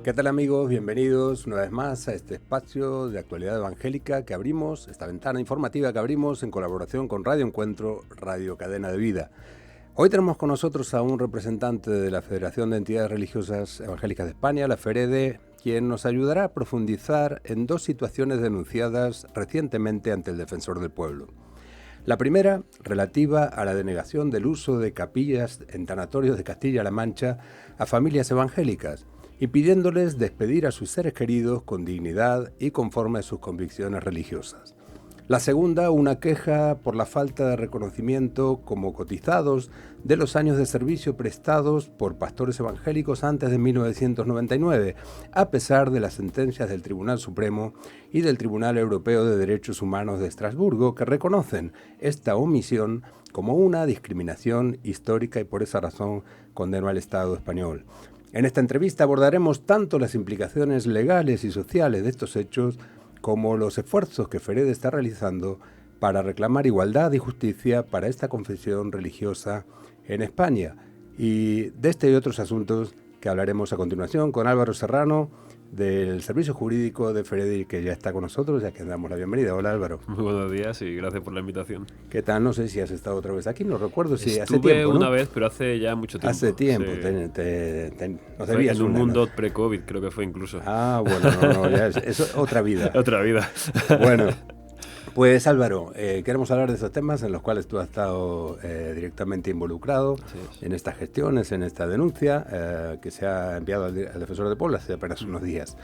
¿Qué tal amigos? Bienvenidos una vez más a este espacio de actualidad evangélica que abrimos, esta ventana informativa que abrimos en colaboración con Radio Encuentro, Radio Cadena de Vida. Hoy tenemos con nosotros a un representante de la Federación de Entidades Religiosas Evangélicas de España, la FEREDE, quien nos ayudará a profundizar en dos situaciones denunciadas recientemente ante el Defensor del Pueblo. La primera, relativa a la denegación del uso de capillas en tanatorios de Castilla-La Mancha a familias evangélicas, y pidiéndoles despedir a sus seres queridos con dignidad y conforme a sus convicciones religiosas. La segunda, una queja por la falta de reconocimiento como cotizados de los años de servicio prestados por pastores evangélicos antes de 1999, a pesar de las sentencias del Tribunal Supremo y del Tribunal Europeo de Derechos Humanos de Estrasburgo, que reconocen esta omisión como una discriminación histórica y por esa razón condenó al Estado español. En esta entrevista abordaremos tanto las implicaciones legales y sociales de estos hechos como los esfuerzos que FEREDE está realizando para reclamar igualdad y justicia para esta confesión religiosa en España. Y de este y otros asuntos que hablaremos a continuación con Álvaro Serrano, del Servicio Jurídico de FEREDE, que ya está con nosotros, ya que damos la bienvenida. Hola Álvaro. Muy buenos días y gracias por la invitación. ¿Qué tal? No sé si has estado otra vez aquí, no recuerdo si Estuve hace tiempo, ¿no? una vez, pero hace ya mucho tiempo. Hace tiempo, sí. nos debías en un una, mundo ¿no? pre-COVID, creo que fue incluso. Ah, bueno, no, ya es otra vida. Otra vida. Bueno, pues Álvaro, queremos hablar de esos temas en los cuales tú has estado directamente involucrado en estas gestiones, en esta denuncia que se ha enviado al Defensor del Pueblo hace apenas unos días.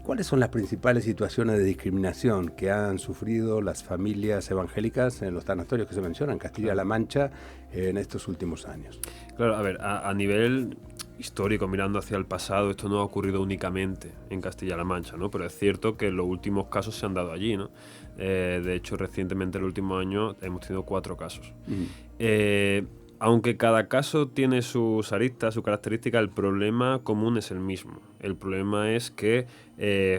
¿Cuáles son las principales situaciones de discriminación que han sufrido las familias evangélicas en los tanatorios que se mencionan, Castilla-La Mancha, en estos últimos años? Claro, a ver, a nivel histórico, mirando hacia el pasado, esto no ha ocurrido únicamente en Castilla-La Mancha, ¿no? Pero es cierto que los últimos casos se han dado allí, ¿no? De hecho, recientemente, en el último año, hemos tenido 4 casos. Aunque cada caso tiene sus aristas, su característica, el problema común es el mismo. El problema es que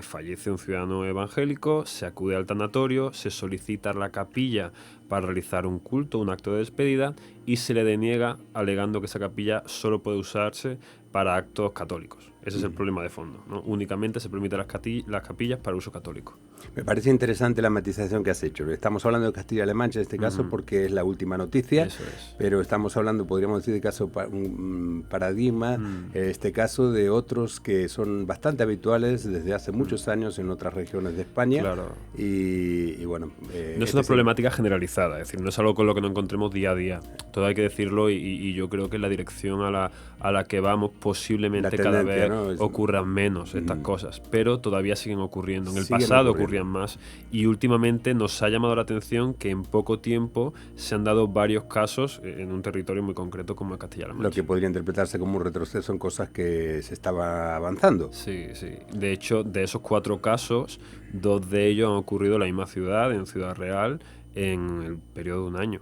fallece un ciudadano evangélico, se acude al tanatorio, se solicita la capilla para realizar un culto, un acto de despedida, y se le deniega alegando que esa capilla solo puede usarse para actos católicos. Ese es el problema de fondo, ¿no? Únicamente se permiten las capillas para uso católico. Me parece interesante la matización que has hecho. Estamos hablando de Castilla-La Mancha en este caso porque es la última noticia, Eso es. pero estamos hablando, podríamos decir, de caso un paradigma, este caso de otros que son bastante habituales desde hace muchos años en otras regiones de España. Claro. Y bueno... no es una problemática generalizada, es decir, no es algo con lo que nos encontremos día a día. Todo hay que decirlo y yo creo que la dirección a la que vamos posiblemente cada vez, ¿no?, ocurran menos estas cosas, pero todavía siguen ocurriendo. En el pasado ocurrían más y últimamente nos ha llamado la atención que en poco tiempo se han dado varios casos en un territorio muy concreto como es Castilla-La Mancha. Lo que podría interpretarse como un retroceso en cosas que se estaba avanzando. Sí, sí. De hecho, de esos 4 casos, 2 de ellos han ocurrido en la misma ciudad, en Ciudad Real, en el periodo de un año.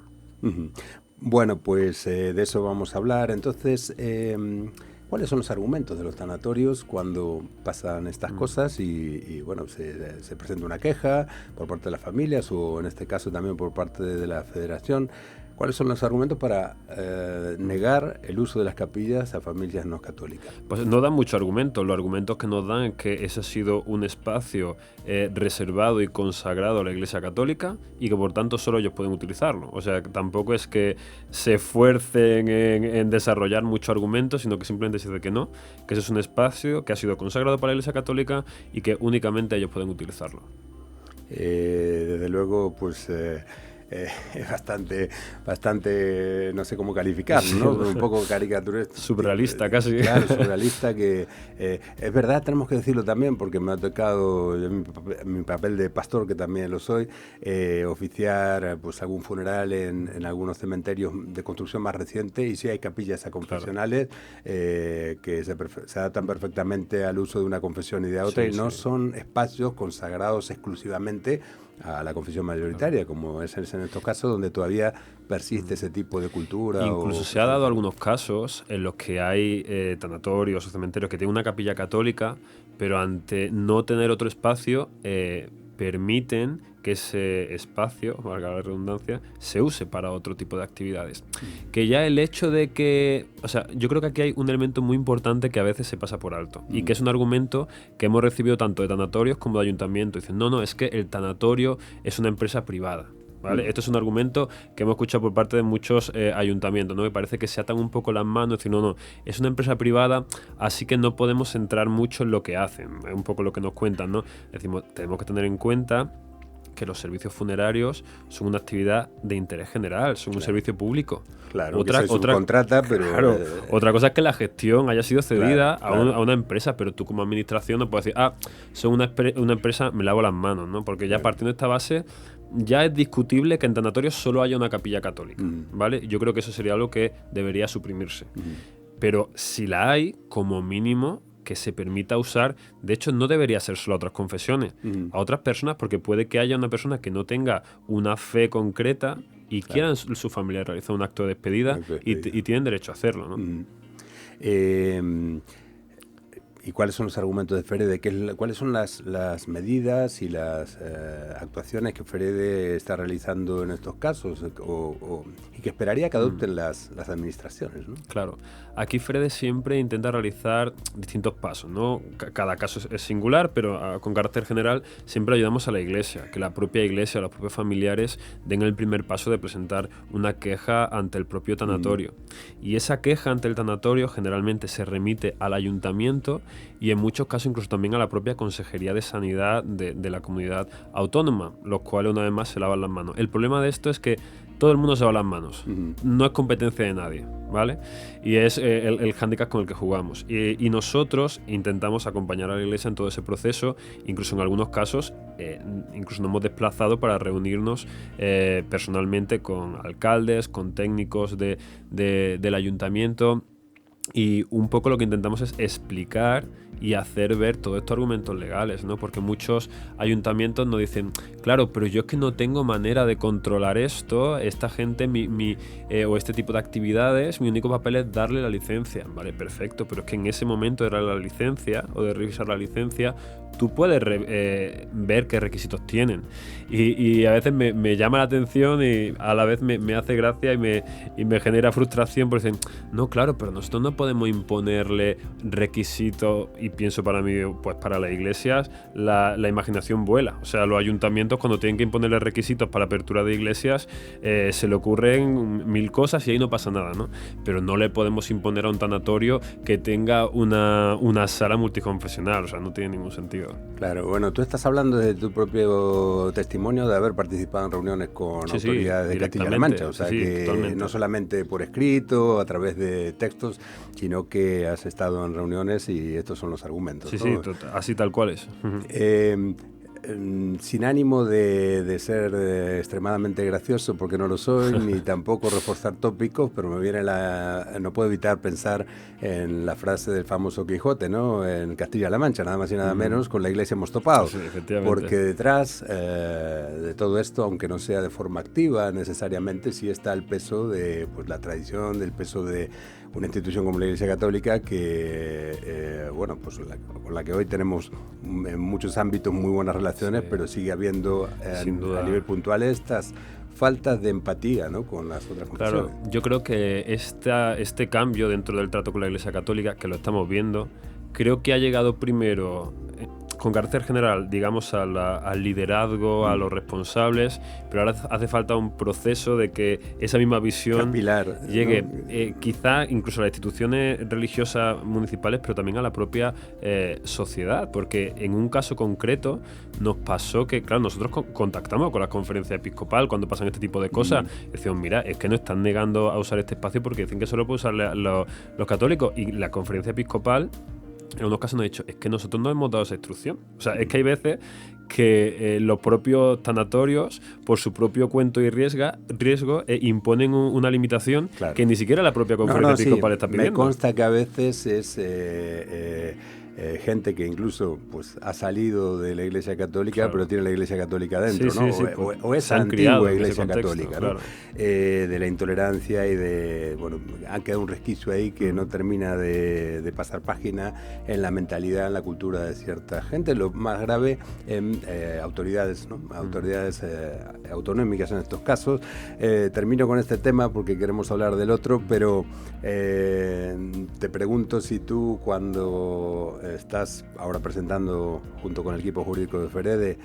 Bueno, pues de eso vamos a hablar. Entonces, ¿cuáles son los argumentos de los tanatorios cuando pasan estas cosas y bueno, se presenta una queja por parte de las familias o en este caso también por parte de la Federación? ¿Cuáles son los argumentos para negar el uso de las capillas a familias no católicas? Pues no dan muchos argumentos. Los argumentos que nos dan es que ese ha sido un espacio reservado y consagrado a la Iglesia Católica y que por tanto solo ellos pueden utilizarlo. O sea, que tampoco es que se esfuercen en desarrollar muchos argumentos, sino que simplemente se dice que no, que ese es un espacio que ha sido consagrado para la Iglesia Católica y que únicamente ellos pueden utilizarlo. Desde luego, pues... es bastante, no sé cómo calificarlo, ¿no? Un poco caricaturesco. Surrealista casi. Claro, surrealista que... es verdad, tenemos que decirlo también, porque me ha tocado mi papel de pastor, que también lo soy, oficiar pues algún funeral en algunos cementerios de construcción más reciente, y sí hay capillas aconfesionales que se adaptan perfectamente al uso de una confesión y de otra, y no son espacios consagrados exclusivamente a la confesión mayoritaria, como es en estos casos donde todavía persiste ese tipo de cultura. Incluso se ha dado algunos casos en los que hay tanatorios o cementerios que tienen una capilla católica, pero ante no tener otro espacio permiten que ese espacio, valga la redundancia, se use para otro tipo de actividades. Que ya el hecho de que... O sea, yo creo que aquí hay un elemento muy importante que a veces se pasa por alto y que es un argumento que hemos recibido tanto de tanatorios como de ayuntamientos. Dicen, no, es que el tanatorio es una empresa privada. ¿Vale? Esto es un argumento que hemos escuchado por parte de muchos ayuntamientos, ¿no? Me parece que se atan un poco las manos, decir, no, es una empresa privada, así que no podemos centrar mucho en lo que hacen. Es un poco lo que nos cuentan, ¿no? Decimos, tenemos que tener en cuenta que los servicios funerarios son una actividad de interés general, son un servicio público. Claro, otra contrata, pero... Claro, otra cosa es que la gestión haya sido cedida a una empresa, pero tú como administración no puedes decir, son una empresa, me lavo las manos, ¿no? Porque ya partiendo de esta base, ya es discutible que en tanatorios solo haya una capilla católica, ¿vale? Yo creo que eso sería algo que debería suprimirse. Pero si la hay, como mínimo, que se permita usar, de hecho no debería ser solo a otras confesiones, a otras personas, porque puede que haya una persona que no tenga una fe concreta y quieran su familia realizar un acto de despedida y tienen derecho a hacerlo, ¿no? ¿Y cuáles son los argumentos de FEREDE? ¿Cuáles son las medidas y las actuaciones que FEREDE está realizando en estos casos y que esperaría que adopten las administraciones, ¿no? Claro. Aquí FEREDE siempre intenta realizar distintos pasos, ¿no? Cada caso es singular, pero con carácter general siempre ayudamos a la Iglesia, que la propia Iglesia, los propios familiares den el primer paso de presentar una queja ante el propio tanatorio. Y esa queja ante el tanatorio generalmente se remite al ayuntamiento y en muchos casos incluso también a la propia Consejería de Sanidad de la comunidad autónoma, los cuales una vez más se lavan las manos. El problema de esto es que todo el mundo se lava las manos, no es competencia de nadie, ¿vale? Y es el hándicap con el que jugamos. Y nosotros intentamos acompañar a la Iglesia en todo ese proceso, incluso en algunos casos, incluso nos hemos desplazado para reunirnos personalmente con alcaldes, con técnicos del ayuntamiento. Y un poco lo que intentamos es explicar y hacer ver todos estos argumentos legales, ¿no? Porque muchos ayuntamientos nos dicen, claro, pero yo es que no tengo manera de controlar esto, esta gente o este tipo de actividades, mi único papel es darle la licencia. Vale, perfecto, pero es que en ese momento de darle la licencia o de revisar la licencia, tú puedes ver qué requisitos tienen. Y a veces me llama la atención y a la vez me hace gracia y me genera frustración porque dicen, no, claro, pero nosotros no podemos imponerle requisitos. Y pienso para mí, pues para las iglesias, la imaginación vuela. O sea, los ayuntamientos cuando tienen que imponerle requisitos para la apertura de iglesias, se le ocurren 1000 cosas y ahí no pasa nada, ¿no? Pero no le podemos imponer a un tanatorio que tenga una sala multiconfesional. O sea, no tiene ningún sentido. Claro, bueno, tú estás hablando de tu propio testimonio de haber participado en reuniones con autoridades de Castilla-La Mancha, o sea que totalmente. No solamente por escrito, a través de textos, sino que has estado en reuniones y estos son los argumentos. Sí, ¿no? sí, así tal cual es. Sin ánimo de ser extremadamente gracioso, porque no lo soy, ni tampoco reforzar tópicos, pero me viene no puedo evitar pensar en la frase del famoso Quijote, ¿no? En Castilla-La Mancha, nada más y nada menos, con la iglesia hemos topado. Sí, efectivamente. Porque detrás de todo esto, aunque no sea de forma activa necesariamente, sí está el peso de la tradición, del peso de una institución como la Iglesia Católica que, con la que hoy tenemos en muchos ámbitos muy buenas relaciones, pero sigue habiendo a nivel puntual estas faltas de empatía, ¿no?, con las otras confesiones. Claro, yo creo que este cambio dentro del trato con la Iglesia Católica, que lo estamos viendo, creo que ha llegado primero con carácter general, digamos, al liderazgo, a los responsables, pero ahora hace falta un proceso de que esa misma visión capilar, llegue, ¿no? quizá incluso a las instituciones religiosas municipales, pero también a la propia sociedad, porque en un caso concreto nos pasó que, claro, nosotros contactamos con la conferencia episcopal cuando pasan este tipo de cosas, decimos, mira, es que nos están negando a usar este espacio porque dicen que solo puede usar los católicos, y la conferencia episcopal en unos casos nos ha dicho, es que nosotros no hemos dado esa instrucción. O sea, es que hay veces que los propios tanatorios, por su propio cuento y riesgo, imponen una limitación que ni siquiera la propia conferencia episcopal está pidiendo. Me consta que a veces es gente que incluso pues ha salido de la Iglesia Católica, claro, pero tiene la Iglesia Católica dentro, sí, ¿no? Sí, o esa antigua Iglesia Católica, ¿no? De la intolerancia y de, bueno, ha quedado un resquicio ahí que no termina de pasar página en la mentalidad, en la cultura de cierta gente. Lo más grave en autoridades, ¿no? Autoridades autonómicas en estos casos. Termino con este tema porque queremos hablar del otro, pero te pregunto si tú, cuando estás ahora presentando junto con el equipo jurídico de FEREDE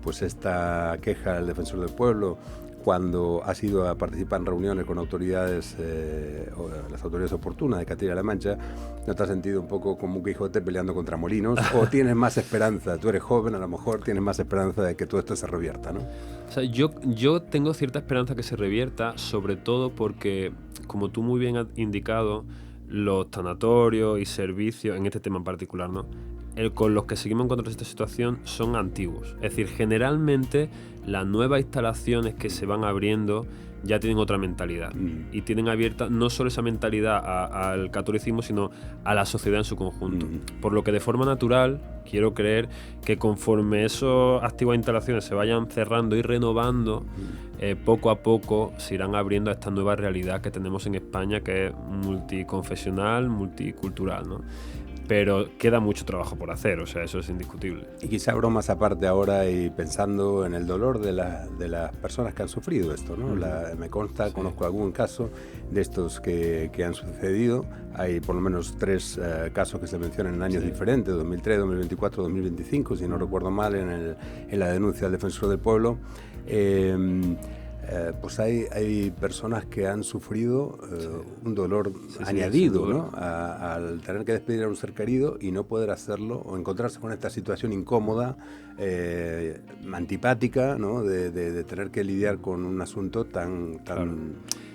pues esta queja del defensor del pueblo, cuando has ido a participar en reuniones con autoridades, las autoridades oportunas de Castilla-La Mancha, ¿no te has sentido un poco como un Quijote peleando contra molinos? ¿O tienes más esperanza? Tú eres joven, a lo mejor tienes más esperanza de que todo esto se revierta, ¿no? O sea, yo tengo cierta esperanza que se revierta, sobre todo porque, como tú muy bien has indicado, los tanatorios y servicios, en este tema en particular, ¿no? Con los que seguimos encontrando esta situación son antiguos. Es decir, generalmente las nuevas instalaciones que se van abriendo ya tienen otra mentalidad y tienen abierta no solo esa mentalidad al catolicismo, sino a la sociedad en su conjunto. Por lo que de forma natural quiero creer que conforme esas antiguas instalaciones se vayan cerrando y renovando, poco a poco se irán abriendo a esta nueva realidad que tenemos en España, que es multiconfesional, multicultural, ¿no? Pero queda mucho trabajo por hacer, o sea, eso es indiscutible. Y quizá bromas aparte ahora, y pensando en el dolor de las personas que han sufrido esto, ¿no? Me consta, sí, conozco algún caso de estos que han sucedido. Hay por lo menos 3 casos que se mencionan en años diferentes, 2003, 2024, 2025, si no recuerdo mal, en la denuncia del defensor del pueblo. Pues hay personas que han sufrido un dolor añadido, ¿no? Al tener que despedir a un ser querido y no poder hacerlo, o encontrarse con esta situación incómoda, antipática, ¿no? De tener que lidiar con un asunto tan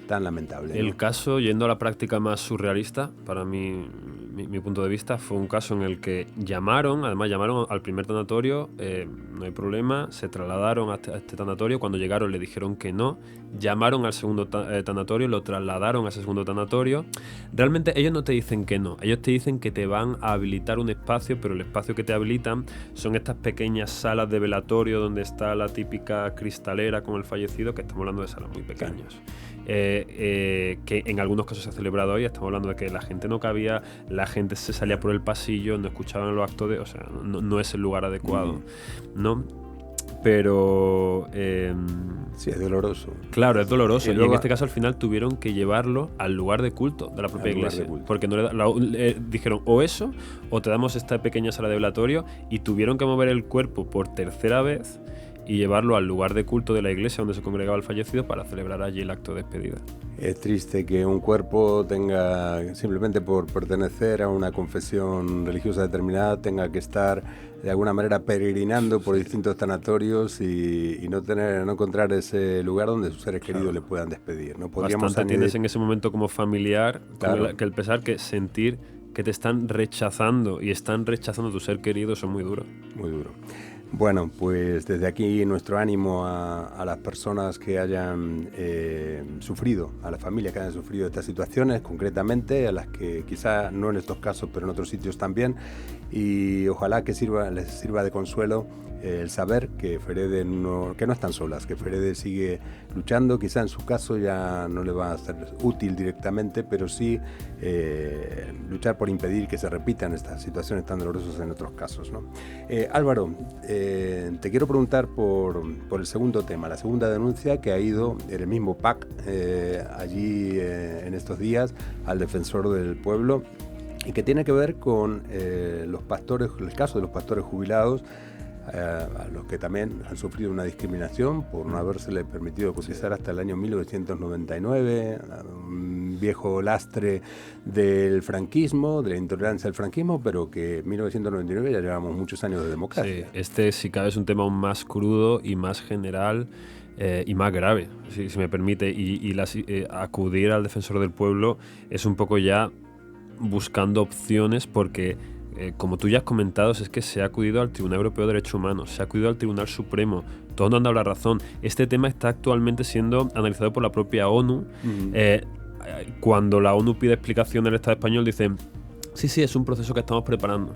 lamentable, ¿no? El caso, yendo a la práctica más surrealista, para mí, mi punto de vista, fue un caso en el que llamaron al primer tanatorio, no hay problema, se trasladaron a este tanatorio. Cuando llegaron le dijeron que no, llamaron al segundo tanatorio, lo trasladaron a ese segundo tanatorio. Realmente ellos no te dicen que no, ellos te dicen que te van a habilitar un espacio, pero el espacio que te habilitan son estas pequeñas salas de velatorio donde está la típica cristalera con el fallecido, que estamos hablando de salas muy pequeñas. Que en algunos casos se ha celebrado hoy. Estamos hablando de que la gente no cabía, la gente se salía por el pasillo, no escuchaban los actos o sea, no es el lugar adecuado, ¿no? Pero sí, es doloroso. Claro, es doloroso. Y en este caso al final tuvieron que llevarlo al lugar de culto de la propia iglesia, porque no dijeron o eso o te damos esta pequeña sala de velatorio, y tuvieron que mover el cuerpo por tercera vez y llevarlo al lugar de culto de la iglesia donde se congregaba el fallecido para celebrar allí el acto de despedida. Es triste que un cuerpo tenga, simplemente por pertenecer a una confesión religiosa determinada, tenga que estar de alguna manera peregrinando por distintos tanatorios y no encontrar ese lugar donde sus seres queridos le puedan despedir, ¿no? Bastante tienes en ese momento como familiar, claro, que el pesar, que sentir que te están rechazando y están rechazando a tu ser querido, eso es muy duro. Muy duro. Bueno, pues desde aquí nuestro ánimo a las personas que hayan sufrido, a las familias que hayan sufrido estas situaciones, concretamente, a las que quizá no en estos casos, pero en otros sitios también, y ojalá que les sirva de consuelo el saber que FEREDE que no están solas, que FEREDE sigue luchando. Quizá en su caso ya no le va a ser útil directamente, pero sí luchar por impedir que se repitan estas situaciones tan dolorosas en otros casos, ¿no? Álvaro, te quiero preguntar por el segundo tema, la segunda denuncia que ha ido en el mismo PAC allí en estos días al defensor del pueblo, y que tiene que ver con los pastores, el caso de los pastores jubilados, a los que también han sufrido una discriminación por no habérsele permitido cotizar hasta el año 1999, un viejo lastre del franquismo, de la intolerancia del franquismo, pero que en 1999 ya llevamos muchos años de democracia. Sí, si cabe, es un tema aún más crudo y más general y más grave, si me permite, y acudir al defensor del pueblo es un poco ya buscando opciones, porque como tú ya has comentado, es que se ha acudido al Tribunal Europeo de Derechos Humanos, se ha acudido al Tribunal Supremo, todos nos han dado la razón. Este tema está actualmente siendo analizado por la propia ONU. Cuando la ONU pide explicaciones al Estado español, dicen, sí, es un proceso que estamos preparando.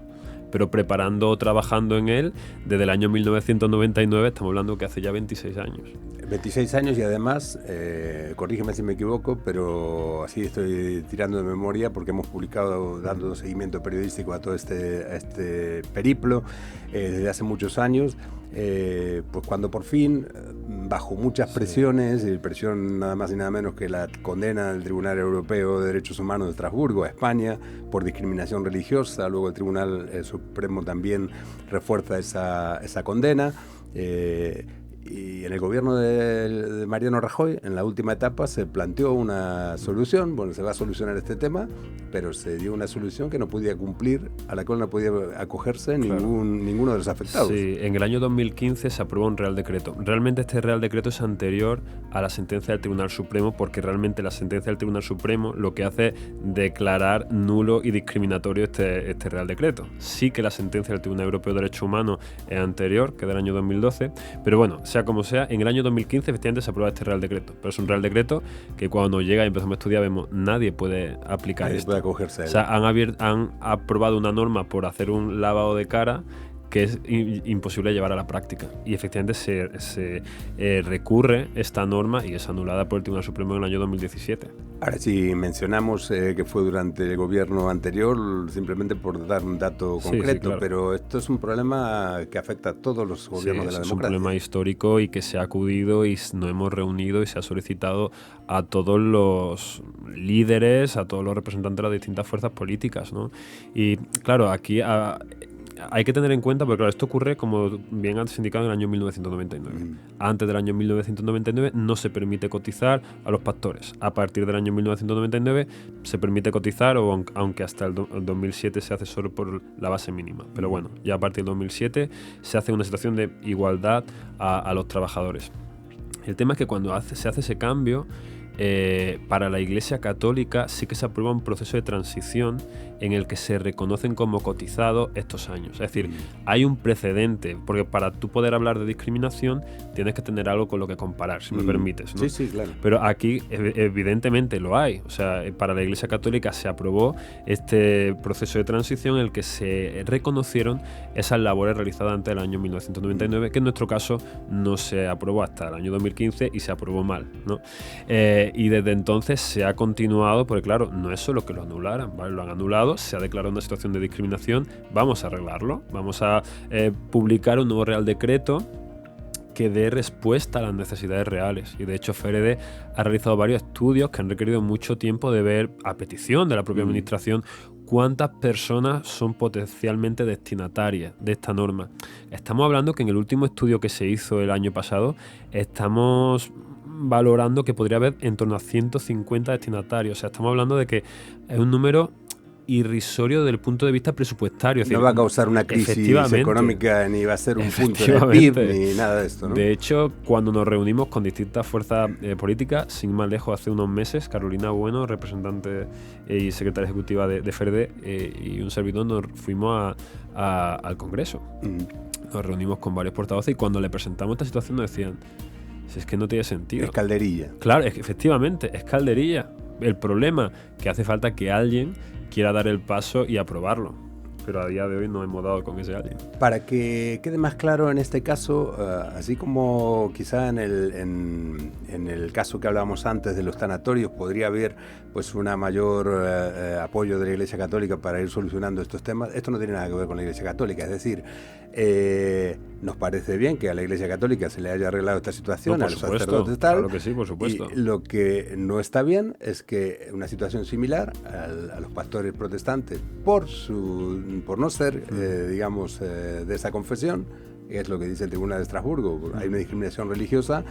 pero preparando o trabajando en él desde el año 1999, estamos hablando que hace ya 26 años. 26 años y además, corrígeme si me equivoco, pero así estoy tirando de memoria porque hemos publicado, dando seguimiento periodístico a todo este periplo desde hace muchos años, pues cuando por fin, bajo muchas presiones, y presión nada más y nada menos que la condena del Tribunal Europeo de Derechos Humanos de Estrasburgo a España por discriminación religiosa, luego el Tribunal Supremo también refuerza esa condena, y en el gobierno de Mariano Rajoy, en la última etapa, se planteó una solución. Bueno, se va a solucionar este tema, pero se dio una solución que no podía cumplir, a la cual no podía acogerse ninguno de los afectados. Sí, en el año 2015 se aprobó un Real Decreto. Realmente este Real Decreto es anterior a la sentencia del Tribunal Supremo, porque realmente la sentencia del Tribunal Supremo lo que hace es declarar nulo y discriminatorio este Real Decreto. Sí que la sentencia del Tribunal Europeo de Derechos Humanos es anterior, que es del año 2012, pero bueno, sea como sea, en el año 2015 efectivamente se aprueba este Real Decreto, pero es un Real Decreto que cuando llega y empezamos a estudiar vemos nadie puede aplicar nadie esto. Puede acogerse a él. O sea, han aprobado una norma por hacer un lavado de cara que es imposible llevar a la práctica, y efectivamente se recurre esta norma y es anulada por el Tribunal Supremo en el año 2017. Ahora, si mencionamos que fue durante el gobierno anterior, simplemente por dar un dato concreto, sí, claro. Pero esto es un problema que afecta a todos los gobiernos de la democracia. Es un problema histórico y que se ha acudido y nos hemos reunido y se ha solicitado a todos los líderes, a todos los representantes de las distintas fuerzas políticas, ¿no? Y claro, aquí hay que tener en cuenta, porque claro, esto ocurre, como bien has indicado, en el año 1999. Antes del año 1999 no se permite cotizar a los pastores. A partir del año 1999 se permite cotizar, aunque hasta el 2007 se hace solo por la base mínima. Pero bueno, ya a partir del 2007 se hace una situación de igualdad a los trabajadores. El tema es que cuando se hace ese cambio, para la Iglesia Católica sí que se aprueba un proceso de transición en el que se reconocen como cotizados estos años. Es decir, hay un precedente, porque para tú poder hablar de discriminación tienes que tener algo con lo que comparar, si me permites, ¿no? Sí, claro. Pero aquí evidentemente lo hay. O sea, para la Iglesia Católica se aprobó este proceso de transición en el que se reconocieron esas labores realizadas antes del año 1999, que en nuestro caso no se aprobó hasta el año 2015 y se aprobó mal, ¿no? Y desde entonces se ha continuado, porque claro, no es solo que lo anularan, ¿vale? Lo han anulado, se ha declarado una situación de discriminación, vamos a arreglarlo, vamos a publicar un nuevo Real Decreto que dé respuesta a las necesidades reales. Y de hecho FEREDE ha realizado varios estudios que han requerido mucho tiempo de ver, a petición de la propia administración, cuántas personas son potencialmente destinatarias de esta norma. Estamos hablando que en el último estudio que se hizo el año pasado, estamos valorando que podría haber en torno a 150 destinatarios. O sea, estamos hablando de que es un número irrisorio desde el punto de vista presupuestario. Es decir, no va a causar una crisis económica, ni va a ser un punto en el PIB, ni nada de esto, ¿no? De hecho, cuando nos reunimos con distintas fuerzas políticas, sin más lejos, hace unos meses, Carolina Bueno, representante y secretaria ejecutiva de FEREDE, y un servidor nos fuimos al Congreso. Nos reunimos con varios portavoces y cuando le presentamos esta situación nos decían: si es que no tiene sentido. Es calderilla. Claro, efectivamente, es calderilla. El problema que hace falta que alguien quiera dar el paso y aprobarlo. Pero a día de hoy no hemos dado con ese alguien. Para que quede más claro en este caso, así como quizá en el caso que hablábamos antes de los tanatorios podría haber pues una mayor apoyo de la Iglesia Católica para ir solucionando estos temas, esto no tiene nada que ver con la Iglesia Católica. Es decir, nos parece bien que a la Iglesia Católica se le haya arreglado esta situación, a los sacerdotes tal. Claro que sí, por supuesto. Y lo que no está bien es que una situación similar a los pastores protestantes, por no ser, digamos, de esa confesión, es lo que dice el Tribunal de Estrasburgo, hay una discriminación religiosa,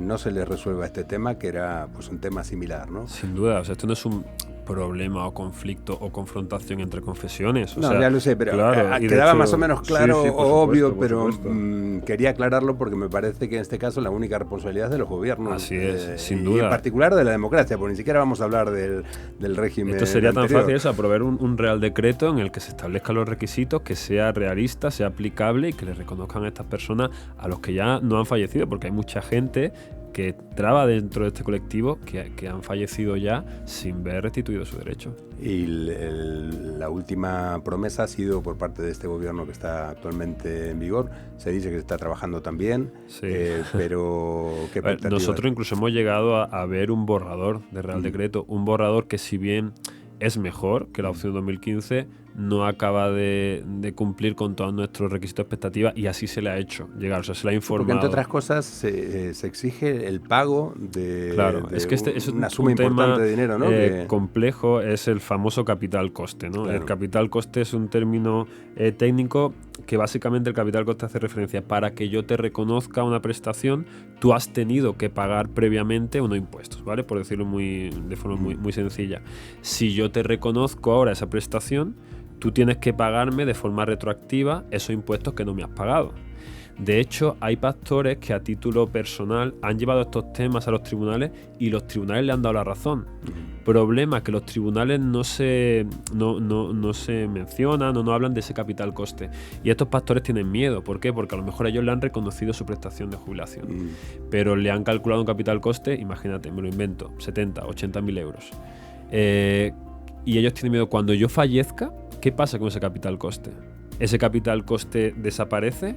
no se les resuelva este tema, que era pues un tema similar, ¿no? Sin duda, o sea, esto no es un problema o conflicto o confrontación entre confesiones. No, ya lo sé, pero claro, quedaba más o menos claro, sí, obvio, pero quería aclararlo porque me parece que en este caso la única responsabilidad es de los gobiernos. Así es, sin duda. Y en particular de la democracia, porque ni siquiera vamos a hablar del régimen Esto sería anterior. Tan fácil eso, aprobar un Real Decreto en el que se establezcan los requisitos, que sea realista, sea aplicable y que le reconozcan a estas personas, a los que ya no han fallecido, porque hay mucha gente que traba dentro de este colectivo que han fallecido ya sin ver restituido su derecho. Y la última promesa ha sido por parte de este gobierno que está actualmente en vigor. Se dice que se está trabajando también, sí. Pero ¿qué expectativas? Nosotros incluso hemos llegado a ver un borrador de Real Decreto, un borrador que si bien es mejor que la opción 2015, no acaba de cumplir con todos nuestros requisitos de expectativa, y así se le ha hecho llegar, o sea, se le ha informado. Porque entre otras cosas se exige el pago de, claro, es que es una suma un tema importante de dinero, ¿no? Complejo, es el famoso capital coste, ¿no? Claro. El capital coste es un término técnico que básicamente el capital coste hace referencia para que yo te reconozca una prestación, tú has tenido que pagar previamente unos impuestos, ¿vale? Por decirlo de forma muy sencilla. Si yo te reconozco ahora esa prestación, tú tienes que pagarme de forma retroactiva esos impuestos que no me has pagado. De hecho, hay pastores que a título personal han llevado estos temas a los tribunales y los tribunales le han dado la razón. Problema que los tribunales no se mencionan o no hablan de ese capital coste. Y estos pastores tienen miedo. ¿Por qué? Porque a lo mejor ellos le han reconocido su prestación de jubilación. Pero le han calculado un capital coste, imagínate, me lo invento, 70, 80 mil euros. Y ellos tienen miedo. Cuando yo fallezca, ¿qué pasa con ese capital coste? ¿Ese capital coste desaparece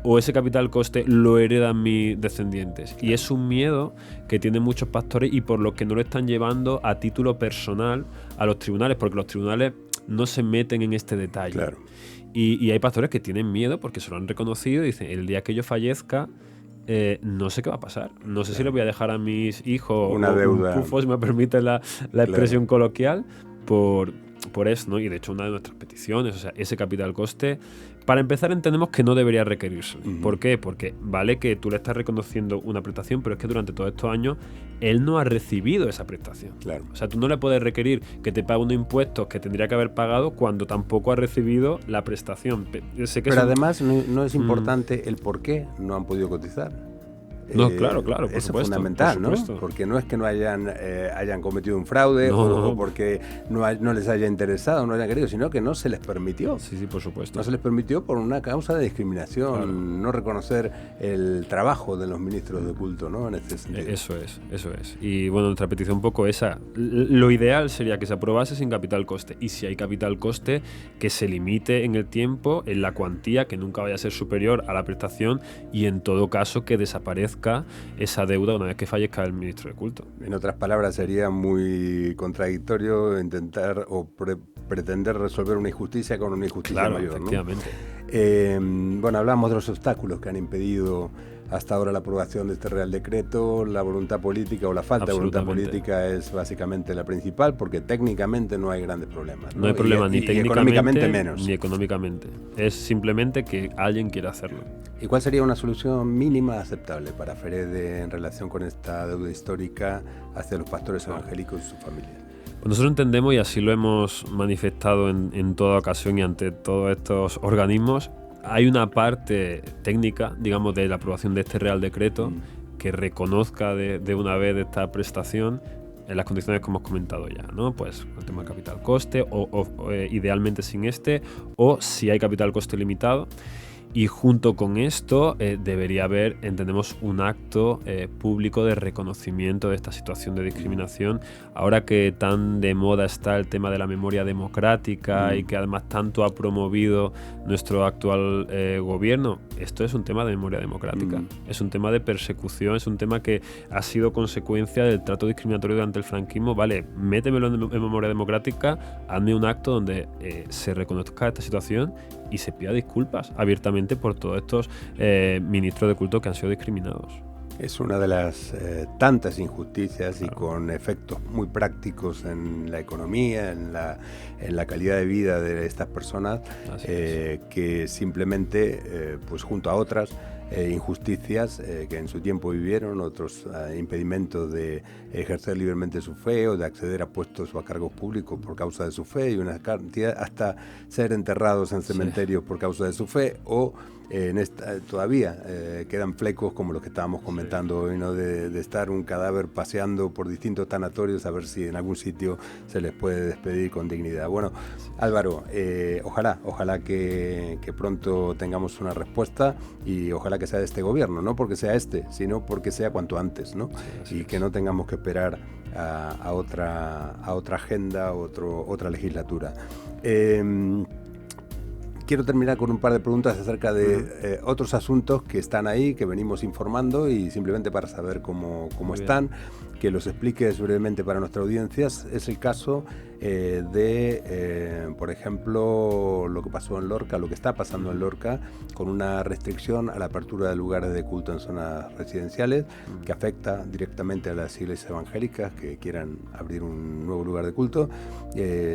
o ese capital coste lo heredan mis descendientes? Y es un miedo que tienen muchos pastores y por lo que no lo están llevando a título personal a los tribunales, porque los tribunales no se meten en este detalle. Claro. Y hay pastores que tienen miedo porque se lo han reconocido y dicen, el día que yo fallezca, no sé qué va a pasar. No sé si le voy a dejar a mis hijos una deuda, un pufo, si me permite la expresión coloquial, por eso, ¿no? Y de hecho una de nuestras peticiones, o sea, ese capital coste, para empezar entendemos que no debería requerirse. ¿Por qué? Porque vale que tú le estás reconociendo una prestación, pero es que durante todos estos años él no ha recibido esa prestación. Claro. O sea, tú no le puedes requerir que te pague unos impuestos que tendría que haber pagado cuando tampoco ha recibido la prestación. Sé que pero además no es importante el por qué no han podido cotizar. No, claro, por eso supuesto, es fundamental, por supuesto. ¿no? Porque no es que no hayan cometido un fraude o porque no les haya interesado, no hayan querido, sino que no se les permitió. Sí, por supuesto. No se les permitió por una causa de discriminación, claro. No reconocer el trabajo de los ministros de culto, ¿no? En este sentido. Eso es. Y bueno, nuestra petición un poco esa. Lo ideal sería que se aprobase sin capital coste. Y si hay capital coste, que se limite en el tiempo, en la cuantía, que nunca vaya a ser superior a la prestación y en todo caso que desaparezca esa deuda una vez que fallezca el ministro de culto. En otras palabras, sería muy contradictorio intentar o pretender resolver una injusticia con una injusticia mayor, efectivamente. ¿No? Bueno, hablamos de los obstáculos que han impedido hasta ahora la aprobación de este Real Decreto. La voluntad política o la falta de voluntad política es básicamente la principal, porque técnicamente no hay grandes problemas. No hay problema ni técnicamente económicamente menos. Ni económicamente. Es simplemente que alguien quiera hacerlo. ¿Y cuál sería una solución mínima aceptable para Ferede en relación con esta deuda histórica hacia los pastores evangélicos y sus familias? Pues nosotros entendemos, y así lo hemos manifestado en toda ocasión y ante todos estos organismos, hay una parte técnica, digamos, de la aprobación de este Real Decreto que reconozca de una vez esta prestación en las condiciones que hemos comentado ya, ¿no? Pues el tema de capital coste o idealmente sin o si hay capital coste limitado. Y junto con esto debería haber, entendemos, un acto público de reconocimiento de esta situación de discriminación. Ahora que tan de moda está el tema de la memoria democrática y que además tanto ha promovido nuestro actual gobierno, esto es un tema de memoria democrática. Es un tema de persecución, es un tema que ha sido consecuencia del trato discriminatorio durante el franquismo. Vale, métemelo en memoria democrática, hazme un acto donde se reconozca esta situación y se pida disculpas abiertamente por todos estos ministros de culto que han sido discriminados. Es una de las tantas injusticias y con efectos muy prácticos en la economía, en la calidad de vida de estas personas, que simplemente, pues junto a otras injusticias que en su tiempo vivieron, otros impedimentos de ejercer libremente su fe o de acceder a puestos o a cargos públicos por causa de su fe, y una cantidad hasta ser enterrados en cementerios por causa de su fe, o todavía quedan flecos como los que estábamos comentando hoy, ¿no? De estar un cadáver paseando por distintos tanatorios a ver si en algún sitio se les puede despedir con dignidad. Bueno, Álvaro, ojalá que pronto tengamos una respuesta y ojalá ojalá que sea de este gobierno, no porque sea sino porque sea cuanto antes, ¿no? Sí, y que no tengamos que esperar a otra agenda, otra legislatura. Quiero terminar con un par de preguntas acerca de otros asuntos que están ahí, que venimos informando, y simplemente para saber cómo están, que los expliques brevemente para nuestra audiencia. Es el caso por ejemplo, lo que pasó en Lorca, lo que está pasando en Lorca, con una restricción a la apertura de lugares de culto en zonas residenciales, que afecta directamente a las iglesias evangélicas que quieran abrir un nuevo lugar de culto.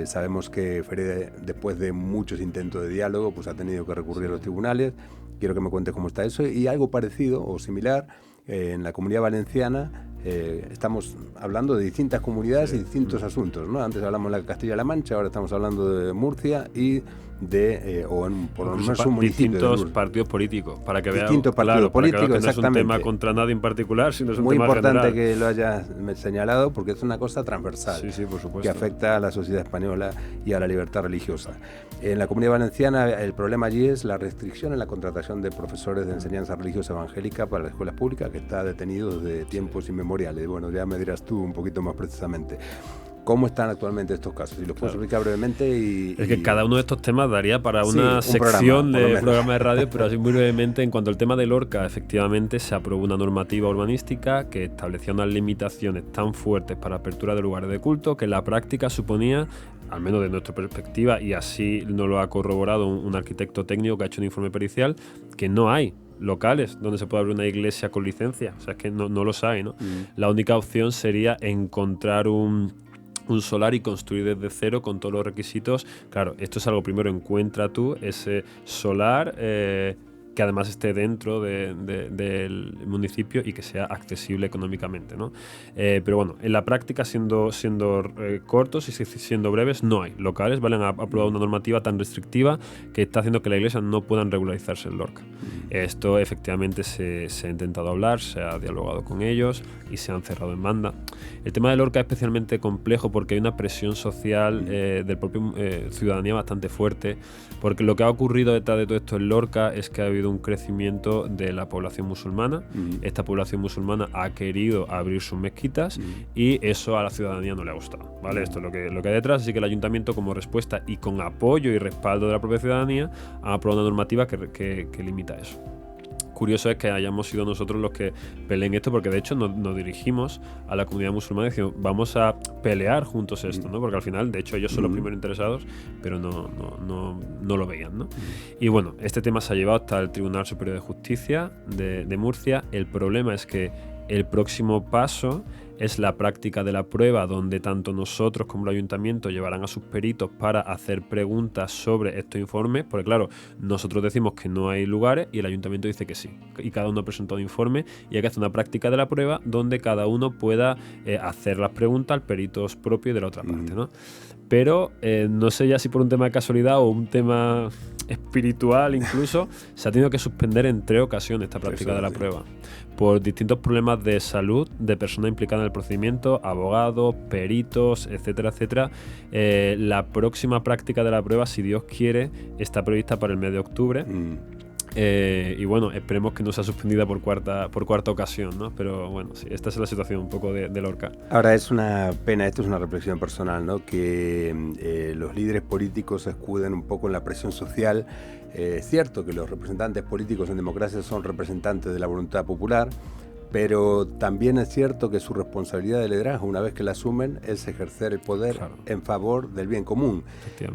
Sabemos que Fere, después de muchos intentos de diálogo, pues ha tenido que recurrir a los tribunales. Quiero que me cuentes cómo está eso, y algo parecido o similar en la Comunidad Valenciana. Estamos hablando de distintas comunidades y distintos asuntos, ¿no? Antes hablamos de Castilla-La Mancha, ahora estamos hablando de Murcia y por lo menos un municipio distintos partidos políticos, para que vean, distintos partidos políticos, que no exactamente. es un tema contra nadie en particular, sino es un muy tema importante general. que lo hayas señalado, porque es una cosa transversal, sí, por supuesto, que afecta a la sociedad española y a la libertad religiosa. En la Comunidad Valenciana el problema allí es la restricción en la contratación de profesores de enseñanza religiosa evangélica para las escuelas públicas, que está detenido desde tiempos inmemoriales. Bueno, ya me dirás tú un poquito más precisamente. ¿Cómo están actualmente estos casos? Si los puedes explicar brevemente. Es que cada uno de estos temas daría para una sección de programa de radio, pero así muy brevemente. En cuanto al tema de Lorca, efectivamente se aprobó una normativa urbanística que establecía unas limitaciones tan fuertes para apertura de lugares de culto que en la práctica suponía, al menos de nuestra perspectiva, y así nos lo ha corroborado un arquitecto técnico que ha hecho un informe pericial, que no hay locales donde se pueda abrir una iglesia con licencia. O sea, es que no los hay, ¿no? La única opción sería encontrar un solar y construir desde cero con todos los requisitos. Claro, esto es algo, primero encuentra tú ese solar que además esté dentro del municipio y que sea accesible económicamente, ¿no? Pero bueno, en la práctica, siendo cortos y siendo breves, no hay locales, ¿vale? Han aprobado una normativa tan restrictiva que está haciendo que la iglesia no puedan regularizarse en Lorca. Esto efectivamente se ha intentado hablar, se ha dialogado con ellos y se han cerrado en banda. El tema de Lorca es especialmente complejo porque hay una presión social del propio ciudadanía bastante fuerte, porque lo que ha ocurrido detrás de todo esto en Lorca es que ha habido un crecimiento de la población musulmana. Esta población musulmana ha querido abrir sus mezquitas y eso a la ciudadanía no le ha gustado, ¿vale? Esto es lo que hay detrás, así que el ayuntamiento, como respuesta y con apoyo y respaldo de la propia ciudadanía, ha aprobado una normativa que limita eso. Curioso es que hayamos sido nosotros los que peleen esto, porque de hecho nos dirigimos a la comunidad musulmana y decimos, vamos a pelear juntos esto, ¿no? Porque al final, de hecho, ellos son los primeros interesados, pero no lo veían, ¿no? Y bueno, este tema se ha llevado hasta el Tribunal Superior de Justicia de Murcia. El problema es que el próximo paso es la práctica de la prueba, donde tanto nosotros como el ayuntamiento llevarán a sus peritos para hacer preguntas sobre estos informes, porque claro, nosotros decimos que no hay lugares y el ayuntamiento dice que sí, y cada uno ha presentado un informe y hay que hacer una práctica de la prueba donde cada uno pueda hacer las preguntas al perito propio de la otra parte, ¿no? Pero no sé ya si por un tema de casualidad o un tema espiritual incluso, se ha tenido que suspender en 3 ocasiones esta práctica de la prueba, por distintos problemas de salud de personas implicadas en el procedimiento, abogados, peritos, etcétera, etcétera. La próxima práctica de la prueba, si Dios quiere, está prevista para el mes de octubre. Y bueno, esperemos que no sea suspendida por cuarta ocasión, ¿no? Pero bueno, sí, esta es la situación un poco de Lorca. Ahora, es una pena, esto es una reflexión personal, ¿no? Que los líderes políticos se escuden un poco en la presión social. Es cierto que los representantes políticos en democracia son representantes de la voluntad popular, pero también es cierto que su responsabilidad de liderazgo, una vez que la asumen, es ejercer el poder en favor del bien común.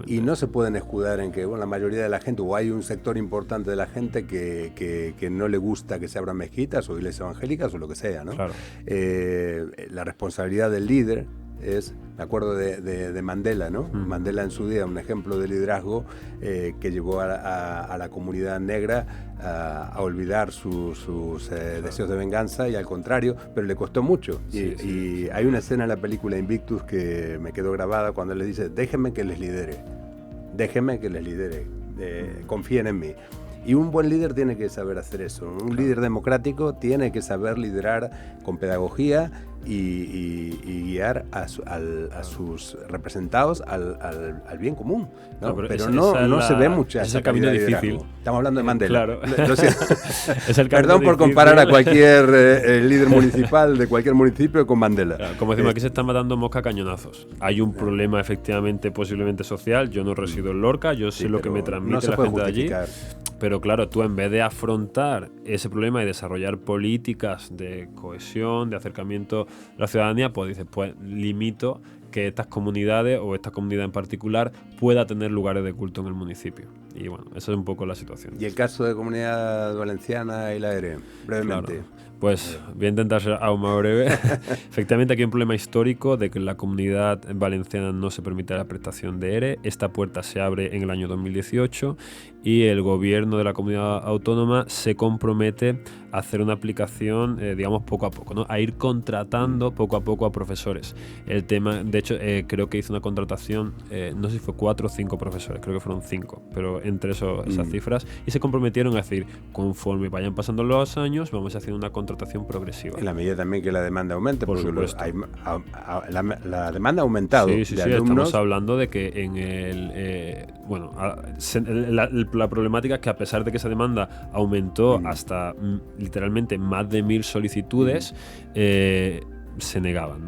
Y no se pueden escudar en que la mayoría de la gente, o hay un sector importante de la gente que no le gusta que se abran mezquitas o iglesias evangélicas o lo que sea, ¿no? La responsabilidad del líder es, me acuerdo de Mandela, ¿no? Mandela en su día, un ejemplo de liderazgo que llevó a la comunidad negra a olvidar sus deseos de venganza, y al contrario, pero le costó mucho. Y hay una escena en la película Invictus que me quedó grabada cuando él le dice, déjenme que les lidere, confíen en mí. Y un buen líder tiene que saber hacer eso. Un líder democrático tiene que saber liderar con pedagogía y guiar a sus representados al bien común, ¿no? Pero no se ve mucha. Es el camino difícil. Estamos hablando de Mandela. Claro. Es el Perdón por comparar a cualquier líder municipal de cualquier municipio con Mandela. Claro, como decimos, aquí se están matando mosca a cañonazos. Hay un problema efectivamente, posiblemente social. Yo no resido en Lorca, yo sé lo que me transmite la gente de allí. Pero claro, tú en vez de afrontar ese problema y desarrollar políticas de cohesión, de acercamiento a la ciudadanía, pues dices, pues limito que estas comunidades o esta comunidad en particular pueda tener lugares de culto en el municipio. Y bueno, esa es un poco la situación. ¿Y el caso de Comunidad Valenciana y la ERE? Brevemente. Claro. Pues voy a intentar ser aún más breve. Efectivamente, aquí hay un problema histórico de que en la Comunidad Valenciana no se permite la prestación de ERE. Esta puerta se abre en el año 2018 y el gobierno de la comunidad autónoma se compromete a hacer una aplicación, digamos, poco a poco, ¿no? A ir contratando poco a poco a profesores. El tema, de hecho, creo que hizo una contratación, no sé si fue 4 o 5 profesores, creo que fueron 5, pero entre esas cifras, y se comprometieron a decir, conforme vayan pasando los años, vamos a hacer una contratación progresiva. En la medida también que la demanda aumente, por supuesto. La demanda ha aumentado. Sí, estamos hablando de que en el... la problemática es que a pesar de que esa demanda aumentó hasta literalmente más de 1.000 solicitudes, se negaban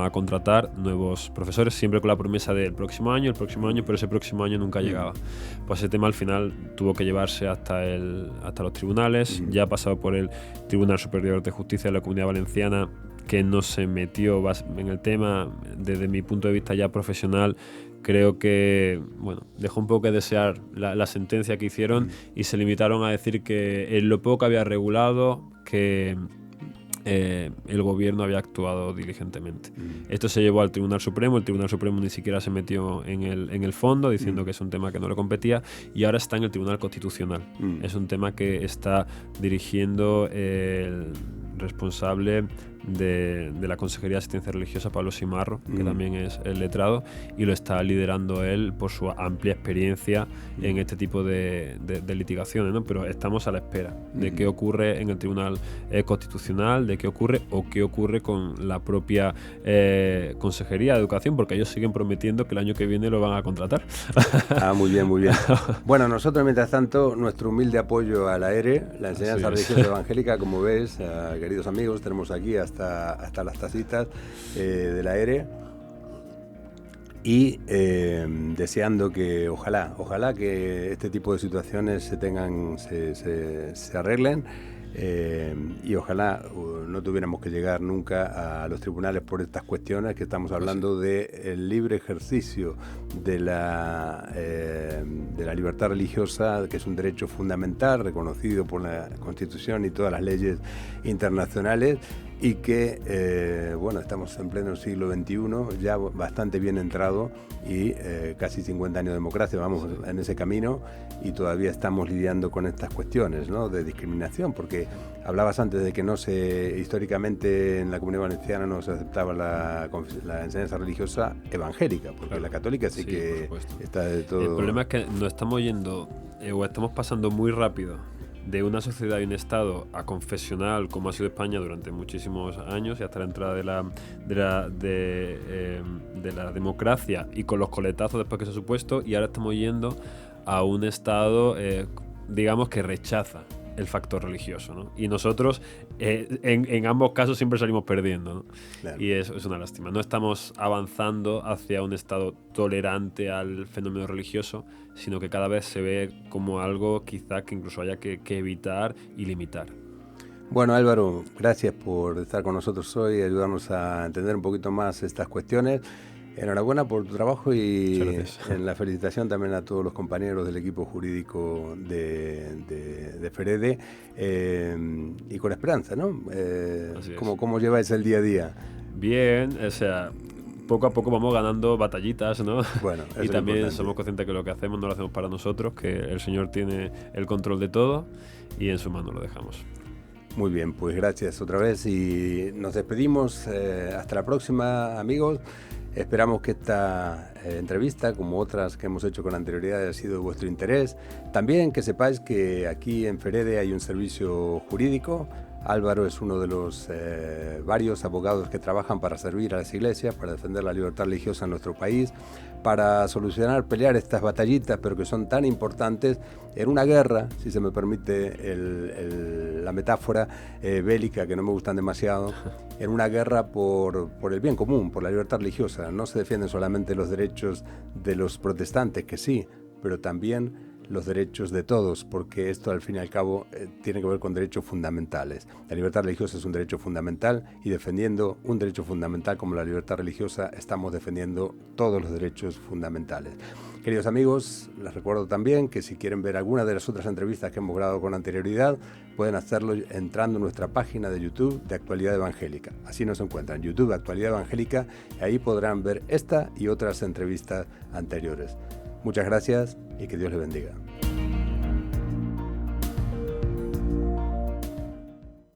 a contratar nuevos profesores, siempre con la promesa del próximo año, pero ese próximo año nunca llegaba. Pues ese tema al final tuvo que llevarse hasta los tribunales, ya ha pasado por el Tribunal Superior de Justicia de la Comunidad Valenciana, que no se metió en el tema. Desde mi punto de vista ya profesional, creo que dejó un poco que desear la sentencia que hicieron, y se limitaron a decir que en lo poco que había regulado, que el gobierno había actuado diligentemente. Esto se llevó al Tribunal Supremo. El Tribunal Supremo ni siquiera se metió en el fondo, diciendo que es un tema que no le competía, y ahora está en el Tribunal Constitucional. Es un tema que está dirigiendo el responsable de la Consejería de Asistencia Religiosa, Pablo Simarro, que también es el letrado, y lo está liderando él por su amplia experiencia en este tipo de litigaciones, ¿no? Pero estamos a la espera de qué ocurre en el Tribunal Constitucional, de qué ocurre con la propia Consejería de Educación, porque ellos siguen prometiendo que el año que viene lo van a contratar. Muy bien, muy bien. Bueno, nosotros mientras tanto, nuestro humilde apoyo a la ERE, la enseñanza religiosa evangélica, como ves, queridos amigos, tenemos aquí hasta las tacitas de la ERE, y deseando que ojalá que este tipo de situaciones se arreglen, y ojalá no tuviéramos que llegar nunca a los tribunales por estas cuestiones, que estamos hablando del libre ejercicio de la libertad religiosa, que es un derecho fundamental reconocido por la Constitución y todas las leyes internacionales, y que estamos en pleno siglo XXI, ya bastante bien entrado, y casi 50 años de democracia, vamos en ese camino, y todavía estamos lidiando con estas cuestiones, ¿no?, de discriminación, porque hablabas antes de que históricamente en la Comunidad Valenciana no se aceptaba la enseñanza religiosa evangélica, porque la católica sí que está de todo. El problema es que nos estamos yendo, o estamos pasando muy rápido de una sociedad y un estado a confesional, como ha sido España durante muchísimos años, y hasta la entrada de la democracia, y con los coletazos después que se ha supuesto, y ahora estamos yendo a un estado, digamos, que rechaza el factor religioso, ¿no? Y nosotros en ambos casos siempre salimos perdiendo, ¿no? Claro. Y eso es una lástima. No estamos avanzando hacia un estado tolerante al fenómeno religioso, sino que cada vez se ve como algo quizá que incluso haya que evitar y limitar. Bueno, Álvaro, gracias por estar con nosotros hoy y ayudarnos a entender un poquito más estas cuestiones. Enhorabuena por tu trabajo, y en la felicitación también a todos los compañeros del equipo jurídico de FEREDE, y con esperanza, ¿no? ¿Cómo lleváis el día a día? Bien, o sea, poco a poco vamos ganando batallitas, ¿no? Bueno, y también somos conscientes que lo que hacemos no lo hacemos para nosotros, que el Señor tiene el control de todo y en su mano lo dejamos. Muy bien, pues gracias otra vez y nos despedimos. Hasta la próxima, amigos. Esperamos que esta entrevista, como otras que hemos hecho con anterioridad, haya sido de vuestro interés. También que sepáis que aquí en FEREDE hay un servicio jurídico Álvaro es uno de los varios abogados que trabajan para servir a las iglesias, para defender la libertad religiosa en nuestro país, para pelear estas batallitas, pero que son tan importantes en una guerra, si se me permite la metáfora bélica, que no me gustan demasiado, en una guerra por el bien común, por la libertad religiosa. No se defienden solamente los derechos de los protestantes, que sí, pero también los derechos de todos, porque esto al fin y al cabo tiene que ver con derechos fundamentales. La libertad religiosa es un derecho fundamental y defendiendo un derecho fundamental como la libertad religiosa estamos defendiendo todos los derechos fundamentales. Queridos amigos, les recuerdo también que si quieren ver alguna de las otras entrevistas que hemos grabado con anterioridad, pueden hacerlo entrando en nuestra página de YouTube de Actualidad Evangélica. Así nos encuentran, YouTube Actualidad Evangélica, y ahí podrán ver esta y otras entrevistas anteriores. Muchas gracias y que Dios les bendiga.